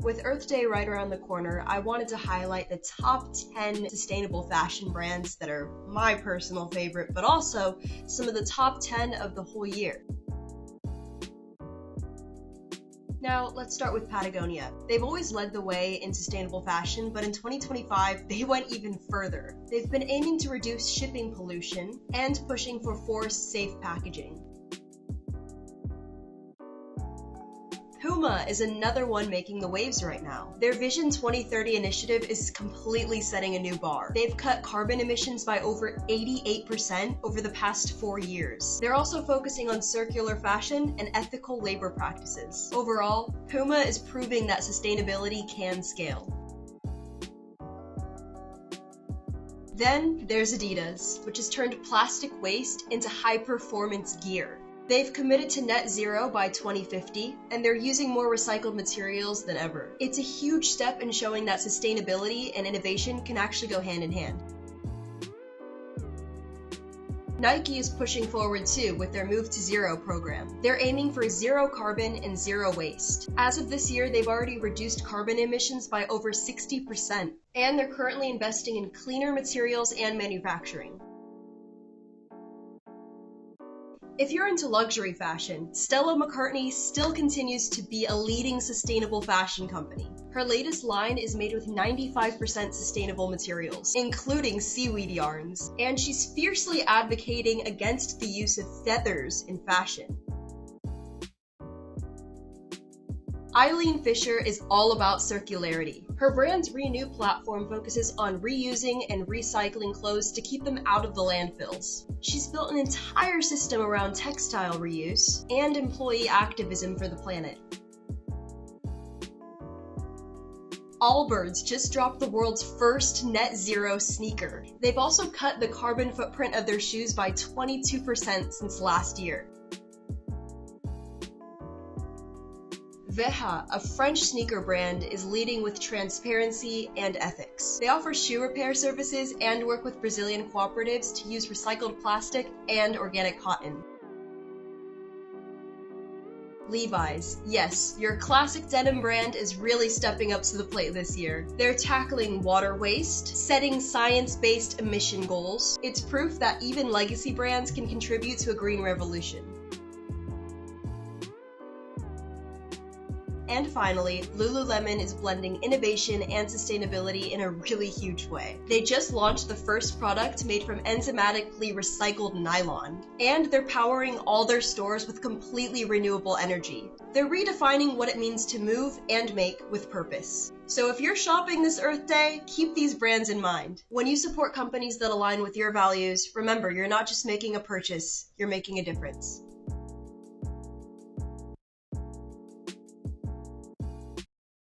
With Earth Day right around the corner, I wanted to highlight the top 10 sustainable fashion brands that are my personal favorite, but also some of the top 10 of the whole year. Now, let's start with Patagonia. They've always led the way in sustainable fashion, but in 2025, they went even further. They've been aiming to reduce shipping pollution and pushing for forest-safe packaging. Puma is another one making the waves right now. Their Vision 2030 initiative is completely setting a new bar. They've cut carbon emissions by over 88% over the past 4 years. They're also focusing on circular fashion and ethical labor practices. Overall, Puma is proving that sustainability can scale. Then there's Adidas, which has turned plastic waste into high-performance gear. They've committed to net zero by 2050, and they're using more recycled materials than ever. It's a huge step in showing that sustainability and innovation can actually go hand in hand. Nike is pushing forward too with their Move to Zero program. They're aiming for zero carbon and zero waste. As of this year, they've already reduced carbon emissions by over 60%, and they're currently investing in cleaner materials and manufacturing. If you're into luxury fashion, Stella McCartney still continues to be a leading sustainable fashion company. Her latest line is made with 95% sustainable materials, including seaweed yarns, and she's fiercely advocating against the use of feathers in fashion. Eileen Fisher is all about circularity. Her brand's Renew platform focuses on reusing and recycling clothes to keep them out of the landfills. She's built an entire system around textile reuse and employee activism for the planet. Allbirds just dropped the world's first net zero sneaker. They've also cut the carbon footprint of their shoes by 22% since last year. Veja, a French sneaker brand, is leading with transparency and ethics. They offer shoe repair services and work with Brazilian cooperatives to use recycled plastic and organic cotton. Levi's. Yes, your classic denim brand is really stepping up to the plate this year. They're tackling water waste, setting science-based emission goals. It's proof that even legacy brands can contribute to a green revolution. And finally, Lululemon is blending innovation and sustainability in a really huge way. They just launched the first product made from enzymatically recycled nylon, and they're powering all their stores with completely renewable energy. They're redefining what it means to move and make with purpose. So if you're shopping this Earth Day, keep these brands in mind. When you support companies that align with your values, remember, you're not just making a purchase, you're making a difference.